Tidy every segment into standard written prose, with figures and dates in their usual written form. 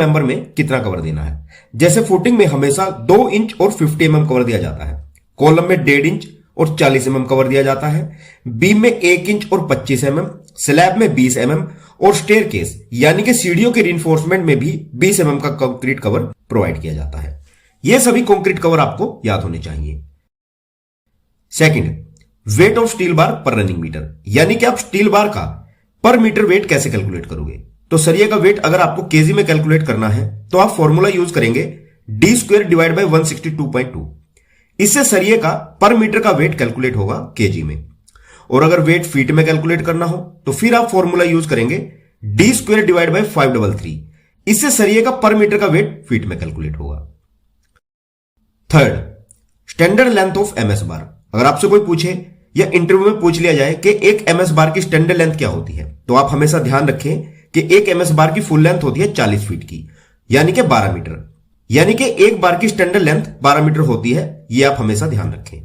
Member में कितना cover देना है। जैसे फुटिंग में हमेशा 2 इंच और 50 कवर दिया जाता है, कॉलम में 1.5 इंच और 40 कवर दिया जाता है, बीम में 1 इंच और 25 स्लैब में 20 और स्टेयरकेस यानी कि सीढ़ियों के रिइंफोर्समेंट में भी 20 का कंक्रीट कवर प्रोवाइड किया जाता है। यह सभी कंक्रीट कवर आपको याद होने चाहिए। Second, weight of steel bar पर रनिंग मीटर, यानी कि आप स्टील बार का पर मीटर वेट कैसे कैलकुलेट करोगे। तो सरिये का वेट अगर आपको केजी में कैलकुलेट करना है तो आप फॉर्मूला यूज करेंगे d² डिवाइड बाय 162.2। इससे सरिये का पर मीटर का वेट कैलकुलेट होगा केजी में। और अगर वेट फीट में कैलकुलेट करना हो तो फिर आप फॉर्मूला यूज करेंगे d² डिवाइड बाय 533। इससे सरिये का पर मीटर का वेट फीट में कैलकुलेट होगा। Third, standard length of MS bar. अगर आपसे कोई पूछे या इंटरव्यू में पूछ लिया जाए कि एक एमएस बार की स्टैंडर्ड लेंथ क्या होती है, तो आप हमेशा ध्यान रखें कि एक एमएस बार की फुल लेंथ होती है 40 फीट की, यानी कि 12 मीटर। यानी कि एक बार की स्टैंडर्ड लेंथ 12 मीटर होती है, यह आप हमेशा ध्यान रखें।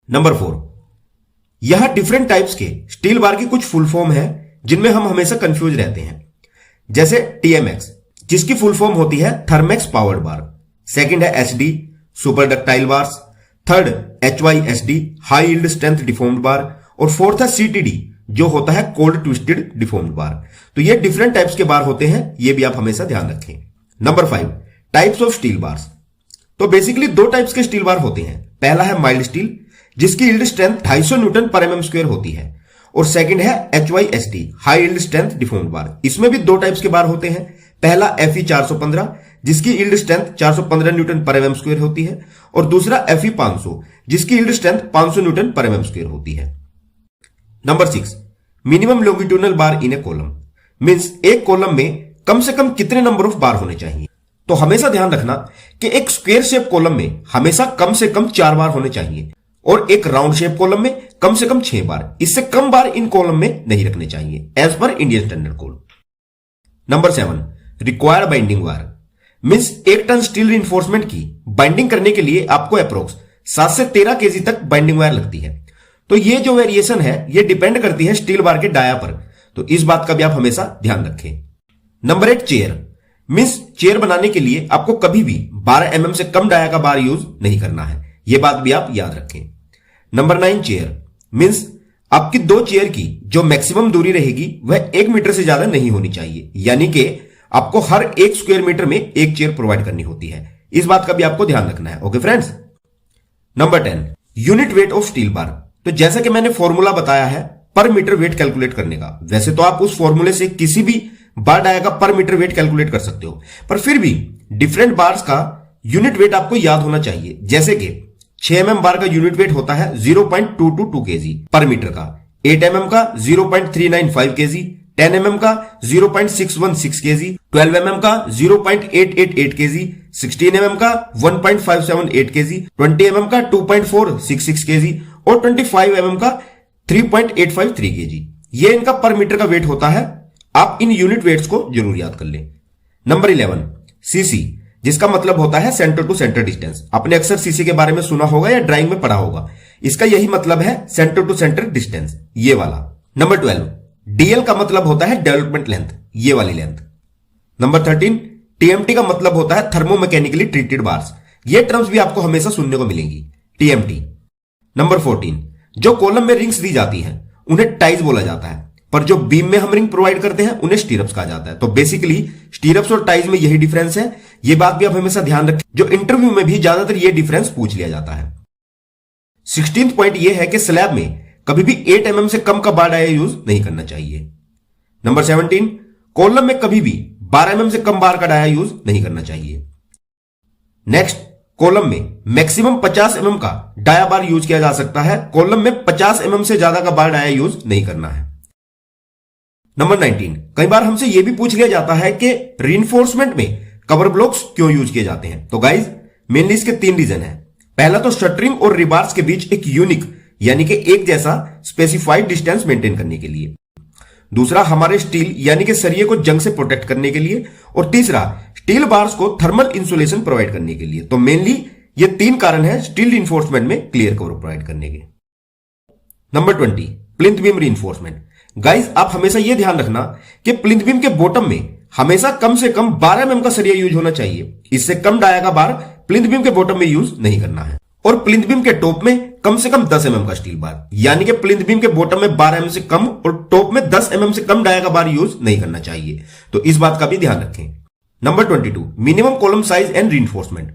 नंबर 4, यहां डिफरेंट टाइप्स के स्टील बार की कुछ फुल फॉर्म है जिनमें हम हमेशा कंफ्यूज रहते हैं। जैसे टीएमएक्स, जिसकी फुल फॉर्म होती है थर्मेक्स पावर्ड बार। सेकंड है SD, super ductile bars. Third HYSD, high yield strength deformed बार। और फोर्थ है CTD, जो होता है कोल्ड ट्विस्टेड डिफॉर्म्ड बार। तो ये डिफरेंट टाइप्स के बार होते हैं, ये भी आप हमेशा ध्यान रखें। Number 5, types of steel bars. तो बेसिकली 2 टाइप्स के स्टील बार होते हैं। पहला है माइल्ड स्टील, जिसकी यील्ड स्ट्रेंथ 250 न्यूटन पर mm² होती है। और सेकंड है HYSD, high yield strength deformed बार। इसमें भी 2 टाइप्स के बार होते हैं। पहला FE 415, जिसकी यील्ड स्ट्रेंथ 415 न्यूटन पर mm² होती है। और दूसरा FE 500, जिसकी यील्ड स्ट्रेंथ 500 न्यूटन पर mm² होती है। नंबर 6, मिनिमम लॉन्गिट्यूडनल बार इन ए कॉलम। मींस एक कॉलम में कम से कम कितने नंबर ऑफ बार होने चाहिए। तो हमेशा ध्यान रखना कि एक स्क्वायर शेप कॉलम में हमेशा कम से कम 4 बार होने चाहिए और एक राउंड शेप कॉलम में कम से कम 6 बार। इससे कम बार इन कॉलम में नहीं रखने चाहिए as per Indian standard code. Number 7, required binding wire. Means 1 ton steel reinforcement की बाइंडिंग करने के लिए आपको अप्रोक्स 7 से 13 केजी तक बाइंडिंग वायर लगती है। तो ये जो वेरिएशन है ये डिपेंड करती है स्टील बार के डाया पर, तो इस बात का भी आप हमेशा ध्यान रखें। Number 8, chair. मींस चेयर बनाने के लिए आपको कभी भी 12 mm से कम डाया का बार यूज नहीं करना है, यह बात भी आप याद रखें। Number 9, chair. मींस आपकी 2 चेयर की जो मैक्सिमम दूरी रहेगी वह 1 मीटर से ज्यादा नहीं होनी चाहिए, यानी कि आपको हर 1 स्क्वायर मीटर में 1 चेयर प्रोवाइड करनी होती है। इस बात का भी आपको ध्यान रखना है। Okay friends. Number 10, unit weight of steel bar. तो जैसा कि मैंने फॉर्मूला बताया है पर मीटर वेट कैलकुलेट करने का, वैसे तो आप उस फॉर्मूले से किसी भी बार डाया का पर मीटर वेट कैलकुलेट कर सकते हो, पर फिर भी डिफरेंट बार्स का यूनिट वेट आपको याद होना चाहिए। जैसे कि 6 mm बार का यूनिट वेट होता है 0.222 kg पर मीटर का, 8 mm का 0.395 kg, 10 mm का 0.616 kg, 12 mm का 0.888 kg, 16 mm का 1.578 kg, 20 mm का 2.466 kg और 25 mm का 3.853 kg। ये इनका पर मीटर का वेट होता है। आप इन यूनिट वेट्स को जरूर याद कर लें। नंबर 11, सीसी, जिसका मतलब होता है सेंटर टू सेंटर डिस्टेंस। आपने अक्सर सीसी के बारे में सुना होगा या ड्राइंग में पढ़ा होगा। इसका यही मतलब है सेंटर टू सेंटर डिस्टेंस, ये वाला। नंबर 12, डीएल का मतलब होता है डेवलपमेंट लेंथ, ये वाली लेंथ। नंबर 13, टीएमटी का मतलब होता है थर्मोमैकेनिकली ट्रीटेड बार्स। ये टर्म्स भी आपको हमेशा सुनने को मिलेंगी, टीएमटी। नंबर 14, जो कॉलम में रिंग्स दी जाती हैं उन्हें टाइज बोला जाता है, पर जो बीम में हम रिंग प्रोवाइड करते हैं उन्हें स्टीरअप्स कहा जाता है। तो बेसिकली स्टीरअप्स और टाइज में यही डिफरेंस है। ये बात भी आप हमेशा ध्यान रखें, जो इंटरव्यू में भी ज्यादातर ये डिफरेंस पूछ लिया जाता है। 16th पॉइंट ये है कि स्लैब में कभी भी 8 mm से कम का बार डाया यूज नहीं करना चाहिए। नंबर 17, कॉलम में कभी भी 12 mm से कम बार का डाया यूज नहीं करना चाहिए। नेक्स्ट, कॉलम में मैक्सिमम 50 mm का डाया बार यूज किया जा सकता है। कॉलम में 50 mm से ज्यादा का बार डाया यूज नहीं करना है। नंबर 19, कई बार हमसे यह भी पूछ लिया जाता है कि रीइंफोर्समेंट में कवर ब्लॉक्स क्यों यूज किए जाते हैं। तो गाइज मेनली इसके 3 रीजन है। पहला तो शटरिंग और रिबार्स के बीच एक यूनिक यानी कि एक जैसा स्पेसिफाइड डिस्टेंस मेंटेन करने के लिए। दूसरा, हमारे स्टील यानी कि सरिये को जंग से प्रोटेक्ट करने के लिए। और तीसरा, स्टील बार्स को थर्मल इंसुलेशन प्रोवाइड करने के लिए। तो मेनली ये 3 कारण है स्टील रीइंफोर्समेंट में क्लियर कवर प्रोवाइड करने के। Number 20, plinth beam reinforcement. Guys आप हमेशा यह ध्यान रखना कि प्लिंथ बीम के बॉटम में हमेशा कम से कम 12 एमएम का सरिया यूज होना चाहिए। इससे कम डाया का बार प्लिंथ बीम के बॉटम में यूज नहीं करना है। और प्लिंथ बीम के टॉप में कम से कम 10 एमएम का स्टील बार, यानी कि प्लिंथ बीम के बॉटम में 12 एमएम से कम और टॉप में 10 एमएम से कम डाया का बार यूज नहीं करना चाहिए। तो इस बात का भी ध्यान रखें। Number 22, minimum column size and reinforcement.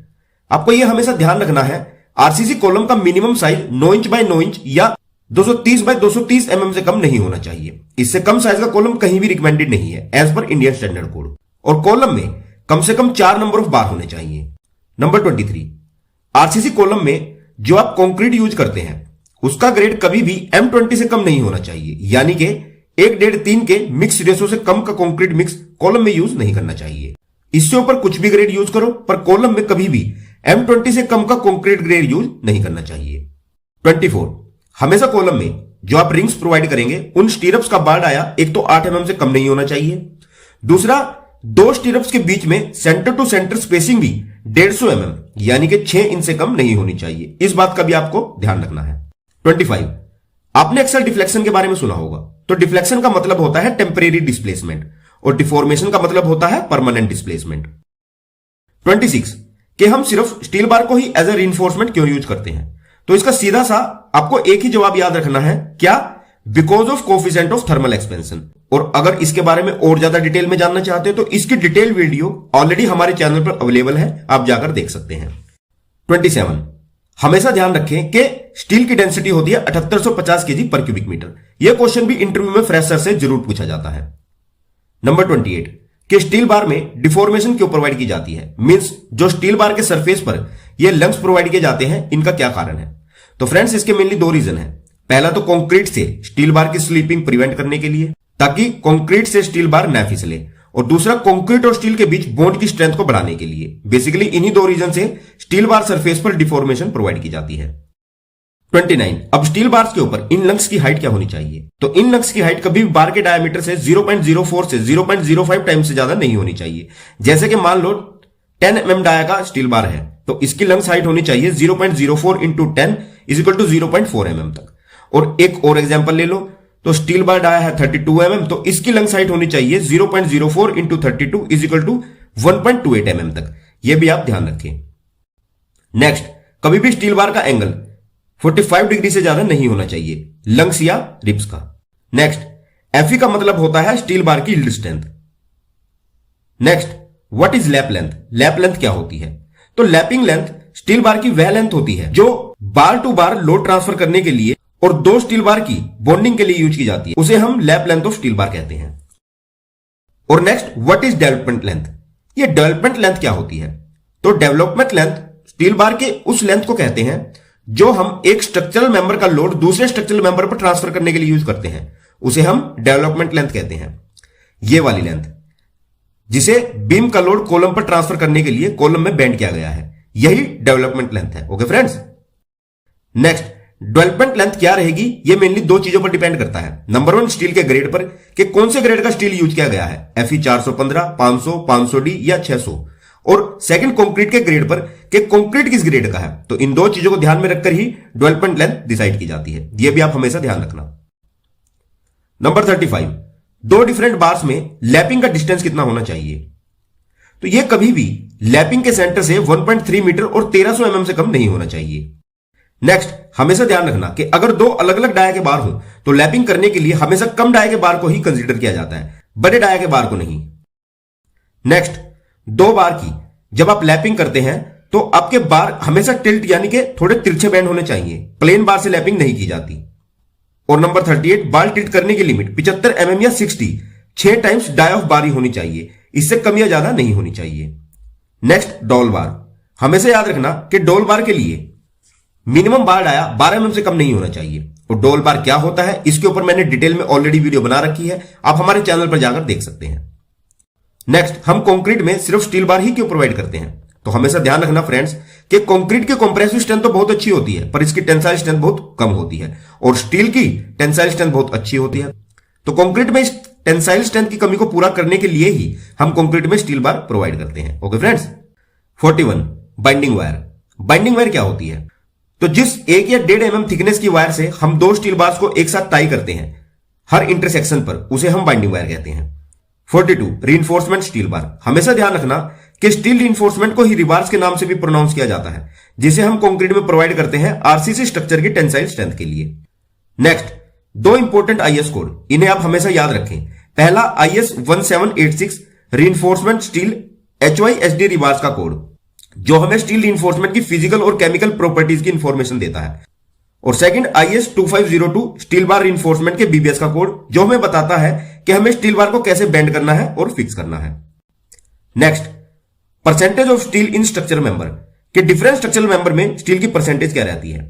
आपको यह हमेशा ध्यान रखना है, आरसीसी कॉलम का minimum size 9 inch by 9 inch या 230 बाय 230 एमएम से कम नहीं होना चाहिए। इससे कम साइज का कॉलम कहीं भी रिकमेंडेड नहीं है as per Indian standard code. और कॉलम में कम से कम 4 नंबर ऑफ बार होने चाहिए। नंबर 23, आरसीसी कॉलम में जो आप कंक्रीट यूज करते हैं उसका ग्रेड कभी भी M20 से कम नहीं होना चाहिए, यानी कि 1.5-3 के मिक्स रेशो से कम का कंक्रीट मिक्स कॉलम में यूज नहीं करना चाहिए। इससे ऊपर कुछ भी ग्रेड यूज करो, पर कॉलम में कभी भी M20 से कम का कंक्रीट ग्रेड यूज नहीं करना चाहिए। 24, हमेशा कॉलम में जो आप रिंग्स प्रोवाइड करेंगे उन स्टीरअप्स का बार डाया एक तो 8 एमएम से कम नहीं होना चाहिए। दूसरा, दो स्टीरअप्स के बीच में सेंटर टू सेंटर स्पेसिंग भी 150 एमएम यानी कि 6 इंच से कम नहीं होनी चाहिए। इस बात का भी आपको ध्यान रखना है। 25, आपने अक्सर डिफ्लेक्शन के बारे में सुना होगा। तो डिफ्लेक्शन का मतलब होता है टेम्परेरी डिस्प्लेसमेंट और डिफॉर्मेशन का मतलब होता है परमानेंट डिस्प्लेसमेंट। 26, कि हम सिर्फ स्टील बार को ही एज ए रीइंफोर्समेंट क्यों यूज करते हैं। तो इसका सीधा सा आपको एक ही जवाब याद रखना है, क्या? Because of coefficient of thermal expansion. और अगर इसके बारे में और ज्यादा डिटेल में जानना चाहते हो तो इसकी डिटेल वीडियो ऑलरेडी हमारे चैनल पर अवेलेबल है, आप जाकर देख सकते हैं। 27, हमेशा ध्यान रखें कि स्टील की डेंसिटी होती है 7850 केजी पर क्यूबिक मीटर। यह क्वेश्चन भी इंटरव्यू में फ्रेशर से जरूर पूछा जाता है। नंबर 28, कि स्टील बार में डिफॉर्मेशन क्यों प्रोवाइड की जाती है, मींस जो स्टील बार के सरफेस पर ये लंग्स प्रोवाइड किए जाते हैं, इनका क्या कारण है। तो फ्रेंड्स, इसके मेनली 2 रीजन है। पहला तो कंक्रीट से स्टील बार की स्लीपिंग प्रिवेंट करने के लिए, ताकि कंक्रीट से स्टील बार न फिसले। और दूसरा, कंक्रीट और स्टील के बीच बॉन्ड की स्ट्रेंथ को बढ़ाने के लिए। बेसिकली इन्हीं 2 रीजन से स्टील बार सरफेस पर डिफॉर्मेशन प्रोवाइड की जाती है। 29, अब स्टील बार्स के ऊपर इन लंग्स की हाइट क्या होनी चाहिए। तो इन लंग्स की हाइट कभी भी बार के डायमीटर से 0.04 से 0.05 टाइम्स से ज्यादा नहीं होनी चाहिए। जैसे कि मान लो 10 mm डाया का स्टील बार है तो इसकी लंग्स हाइट होनी चाहिए 0.04 इंटू 10 = 0.4 mm तक। और एक और एग्जांपल ले लो, तो स्टील बार डाया है 32 mm, तो इसकी लंग्स हाइट होनी चाहिए 0.04 इंटू 32 = 1.28 mm तक। यह भी आप ध्यान रखें। नेक्स्ट, कभी भी स्टील बार का एंगल 45 डिग्री से ज्यादा नहीं होना चाहिए, लंग्स या रिब्स का। नेक्स्ट, एफई का मतलब होता है स्टील बार की yield strength. Next, what is lap length. Lap length क्या होती है। तो लैपिंग लेंथ स्टील बार की वह लेंथ होती है जो बार टू बार लोड ट्रांसफर करने के लिए और 2 स्टील बार की बॉन्डिंग के लिए यूज की जाती है, उसे हम lap length of steel bar कहते हैं। और next, what is development length. ये डेवलपमेंट लेंथ क्या होती है। तो डेवलपमेंट लेंथ स्टील बार के उस लेंथ को कहते हैं जो हम एक स्ट्रक्चरल मेंबर का लोड दूसरे स्ट्रक्चरल मेंबर पर ट्रांसफर करने के लिए यूज करते हैं, उसे हम डेवलपमेंट लेंथ कहते हैं। ये वाली लेंथ जिसे बीम का लोड कॉलम पर ट्रांसफर करने के लिए कॉलम में बेंड किया गया है, यही डेवलपमेंट लेंथ है। Okay friends. Next, development length क्या रहेगी, यह मेनली 2 चीजों पर डिपेंड करता है। नंबर 1, स्टील के ग्रेड पर कि कौन से ग्रेड का स्टील यूज किया गया है, Fe 415, 500, 500D या 600। और सेकंड, कंक्रीट के ग्रेड पर कि कंक्रीट किस ग्रेड का है। तो इन 2 चीजों को ध्यान में रखकर ही डेवलपमेंट लेंथ डिसाइड की जाती है। यह भी आप हमेशा ध्यान रखना। नंबर 35, 2 डिफरेंट बार्स में लैपिंग का डिस्टेंस कितना होना चाहिए। तो यह कभी भी लैपिंग के सेंटर से 1.3 मीटर और 1300 mm से कम नहीं होना चाहिए। नेक्स्ट, हमेशा ध्यान रखना कि अगर 2 अलग अलग डाया के बार हो तो लैपिंग करने के लिए हमेशा कम डाया के बार को ही कंसीडर किया जाता है, बड़े डाया के बार को नहीं। नेक्स्ट, 2 बार की जब आप लैपिंग करते हैं तो आपके बार हमेशा टिल्ट यानी कि थोड़े तिरछे बैंड होने चाहिए, प्लेन बार से लैपिंग नहीं की जाती। और नंबर 38, बार टिल्ट करने की लिमिट 75 mm या 60, 6 टाइम्स डाई ऑफ बार ही होनी चाहिए, इससे कम या ज्यादा नहीं होनी चाहिए। नेक्स्ट, डॉल बार। हमेशा याद रखना कि डॉल बार के लिए मिनिमम बार डाया 12 mm से कम नहीं होना चाहिए। और डॉल बार क्या होता है इसके ऊपर मैंने डिटेल में ऑलरेडी वीडियो बना रखी है, आप हमारे चैनल पर जाकर देख सकते हैं। नेक्स्ट, हम कंक्रीट में सिर्फ स्टील बार ही क्यों प्रोवाइड करते हैं। तो हमेशा ध्यान रखना फ्रेंड्स कि कंक्रीट की कंप्रेसिव स्ट्रेंथ तो बहुत अच्छी होती है पर इसकी टेंसाइल स्ट्रेंथ बहुत कम होती है, और स्टील की टेंसाइल स्ट्रेंथ बहुत अच्छी होती है। तो कंक्रीट में इस टेंसाइल स्ट्रेंथ की कमी को पूरा करने के लिए ही हम कंक्रीट में स्टील बार प्रोवाइड करते हैं। Okay friends. 41, binding wire. Binding wire क्या होती है। तो जिस 1 या 1.5 mm थिकनेस की वायर से हम 2 स्टील बार्स को एक साथ टाई करते हैं हर इंटरसेक्शन पर, उसे हम बाइंडिंग वायर कहते हैं। 42 रीइंफोर्समेंट स्टील बार। हमेशा ध्यान रखना कि स्टील रीइंफोर्समेंट को ही रिबार्स के नाम से भी प्रोनाउंस किया जाता है, जिसे हम कंक्रीट में प्रोवाइड करते हैं आरसीसी स्ट्रक्चर की टेंसाइल स्ट्रेंथ के लिए। नेक्स्ट, दो इंपॉर्टेंट आईएस कोड, इन्हें आप हमेशा याद रखें। पहला IS 1786 reinforcement steel HYSD rebars का कोड, जो हमें स्टील रीइंफोर्समेंट की फिजिकल और केमिकल प्रॉपर्टीज की इंफॉर्मेशन देता है। और second IS 2502 steel bar reinforcement के बीबीएस का कोड, जो हमें बताता है कि हमें स्टील बार को कैसे बेंड करना है और फिक्स करना है। Next, percentage of steel in structural member के डिफरेंट स्ट्रक्चरल मेंबर में स्टील की परसेंटेज क्या रहती है।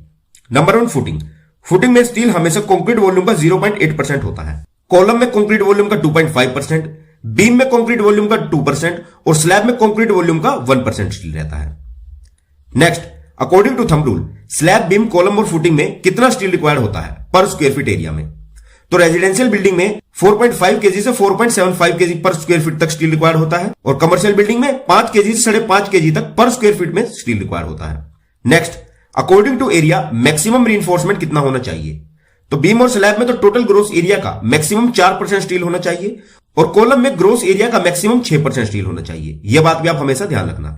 Number 1, footing. फुटिंग में स्टील हमेशा कंक्रीट वॉल्यूम का 0.8% होता है। कॉलम में कंक्रीट वॉल्यूम का 2.5%, बीम में कंक्रीट वॉल्यूम का 2% और स्लैब में कंक्रीट वॉल्यूम का 1% स्टील रहता है। Next, according to thumb rule, slab, beam, column और फुटिंग में कितना स्टील रिक्वायर्ड होता है पर स्क्वायर फीट एरिया में। तो रेजिडेंशियल बिल्डिंग में 4.5 kg से 4.75 kg पर स्क्वायर फीट तक स्टील रिक्वायर्ड होता है और कमर्शियल बिल्डिंग में 5 kg से 5.5 kg तक पर स्क्वायर फीट में स्टील रिक्वायर्ड होता है। Next, according to area maximum reinforcement कितना होना चाहिए। तो बीम और स्लैब में तो टोटल ग्रोस एरिया का मैक्सिमम 4% स्टील होना चाहिए और कॉलम में ग्रोस एरिया का मैक्सिमम 6% स्टील होना चाहिए। यह बात भी आप हमेशा ध्यान रखना।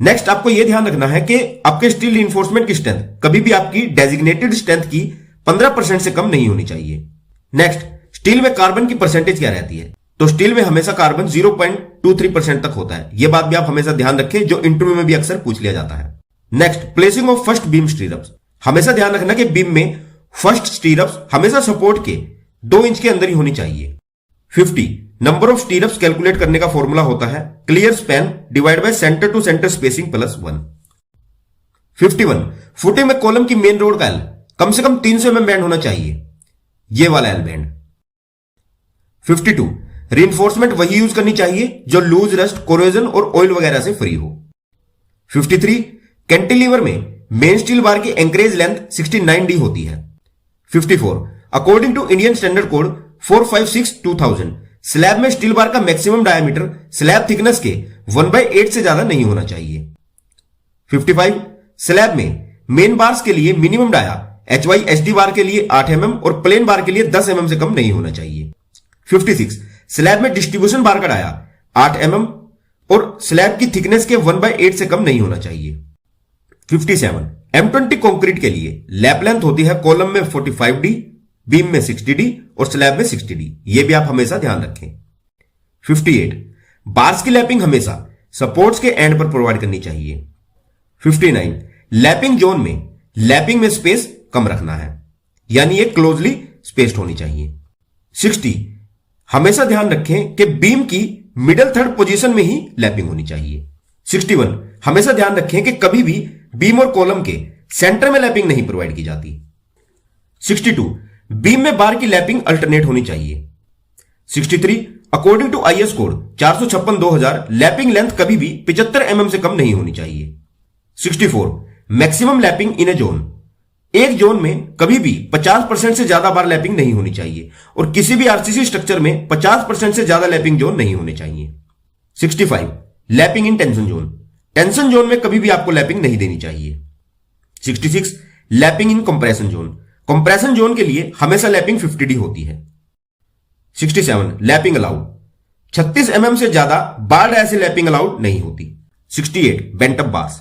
नेक्स्ट, आपको यह ध्यान रखना है कि आपके स्टील रीइंफोर्समेंट की स्ट्रेंथ कभी भी आपकी डेजिग्नेटेड स्ट्रेंथ की 15% से कम नहीं होनी चाहिए। नेक्स्ट, स्टील में कार्बन की परसेंटेज क्या रहती है। तो स्टील में हमेशा कार्बन 0.23% तक होता है। यह बात भी आप हमेशा ध्यान रखें, जो इंटरव्यू में भी अक्सर पूछ लिया जाता है। Next, placing of first beam स्टीरअप्स। हमेशा ध्यान रखना कि बीम में फर्स्ट स्टीरअप्स हमेशा सपोर्ट के 2 इंच के अंदर ही होनी चाहिए। 50 नंबर ऑफ स्टीरअप्स कैलकुलेट करने का फॉर्मूला होता है clear span divide by centre to centre spacing plus 1। 51 footing में कॉलम की मेन रोड का एल कम से कम 300 mm बैंड होना चाहिए, ये वाला एल बैंड। 52 रीइंफोर्समेंट वही यूज करनी चाहिए जो लूज, रस्ट, कोरोजन और ऑयल वगैरह से फ्री हो। 53 कैंटिलीवर में मेन स्टील बार की एंकरेज लेंथ 69D होती है। 54 according to Indian standard code 456/2000 slab में स्टील बार का मैक्सिमम डायमीटर स्लैब थिकनेस के 1/8 से ज्यादा नहीं होना चाहिए। 55 स्लैब में मेन बार्स के लिए मिनिमम डाया HYSD बार के लिए 8 mm और प्लेन बार के लिए 10 mm से कम नहीं होना चाहिए। 56 स्लैब में डिस्ट्रीब्यूशन बार का डाया 8 mm और स्लैब की थिकनेस के 1/8 से कम नहीं होना चाहिए। 57 M20 कंक्रीट के लिए लैप लेंथ होती है कॉलम में 45D, बीम में 60D और स्लैब में 60D। यह भी आप हमेशा ध्यान रखें। 58 बार्स की लैपिंग हमेशा सपोर्ट्स के एंड पर प्रोवाइड करनी चाहिए। 59 लैपिंग जोन में लैपिंग में स्पेस कम रखना है, यानी ये क्लोजली स्पेस्ड होनी चाहिए। 60 हमेशा ध्यान रखें कि बीम की मिडल थर्ड पोजीशन में ही लैपिंग होनी चाहिए। 61 हमेशा ध्यान रखें कि कभी भी बीम और कॉलम के सेंटर में लैपिंग नहीं प्रोवाइड की जाती। 62 बीम में बार की लैपिंग अल्टरनेट होनी चाहिए। 63 according to IS code 456/2000 lapping length कभी भी 75 mm से कम नहीं होनी चाहिए। 64 मैक्सिमम लैपिंग इन ए जोन, एक जोन में कभी भी 50% से ज्यादा बार लैपिंग नहीं होनी चाहिए और किसी भी आरसीसी स्ट्रक्चर में 50% से ज्यादा लैपिंग जोन नहीं होने चाहिए। 65 lapping in tension zone, tension zone में कभी भी आपको लैपिंग नहीं देनी चाहिए। 66 लैपिंग इन कंप्रेशन जोन, कंप्रेशन जोन के लिए हमेशा लैपिंग 50D होती है। 67 लैपिंग अलाउड, 36 mm से ज्यादा बार डाया से लैपिंग अलाउड नहीं होती। 68 बेंट अप बार्स,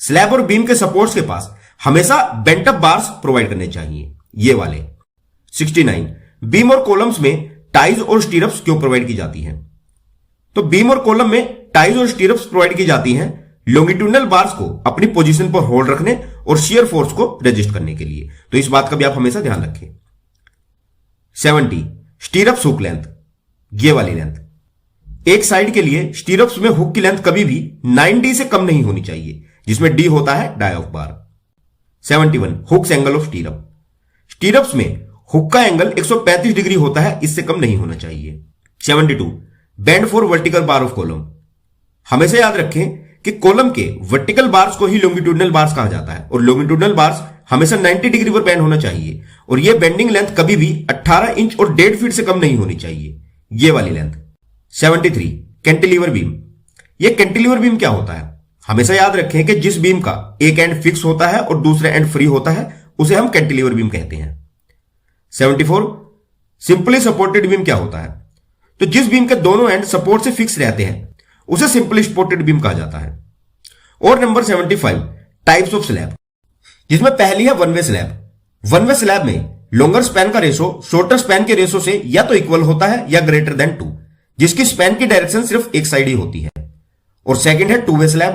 स्लैब और बीम के सपोर्ट्स के पास हमेशा बेंट अप बार्स प्रोवाइड करने चाहिए, ये वाले। 69 बीम और कॉलम्स में टाइज और स्टीरअप्स क्यों प्रोवाइड की जाती हैं। तो बीम और कॉलम में टाइज और स्टीरअप्स प्रोवाइड की जाती हैं लॉन्गिट्यूडनल बार्स को अपनी पोजीशन पर होल्ड रखने और शियर फोर्स को रेजिस्ट करने के लिए, तो इस बात का भी आप हमेशा ध्यान रखें। 70 स्टीरअप्स हुक लेंथ, ये वाली लेंथ। एक साइड के लिए स्टीरअप्स में हुक की लेंथ कभी भी 9D से कम नहीं होनी चाहिए, जिसमें D होता है dia of bar. 71 hooks angle of stirrup, stirrups में हुक का एंगल 135 डिग्री होता है, इससे कम नहीं होना चाहिए। 72 bend for vertical bar of column, हमेशा याद रखें कि कॉलम के वर्टिकल बार्स को ही लॉन्गिट्यूडनल बार्स कहा जाता है और लॉन्गिट्यूडनल बार्स हमेशा 90 डिग्री पर बेंड होना चाहिए और यह बेंडिंग लेंथ कभी भी 18 इंच और 1.5 फीट से कम नहीं होनी चाहिए, ये वाली लेंथ। 73 कैंटिलीवर बीम, यह कैंटिलीवर बीम क्या होता है। हमेशा याद रखें कि जिस बीम का एक एंड फिक्स होता है और दूसरा एंड फ्री होता है उसे हम कैंटिलीवर बीम कहते हैं। 74 सिंपली सपोर्टेड बीम क्या होता है। तो जिस बीम के दोनों एंड सपोर्ट से फिक्स रहते हैं उसे सिंपल सपोर्टेड बीम कहा जाता है। और नंबर 75, टाइप्स ऑफ स्लैब, जिसमें पहली है one way slab. One way slab में लॉन्गर स्पैन का रेशो शॉर्टर स्पैन के रेशो से या तो इक्वल होता है या ग्रेटर देन 2, जिसकी स्पैन की डायरेक्शन सिर्फ एक साइड ही होती है। और सेकंड है टू वे स्लैब,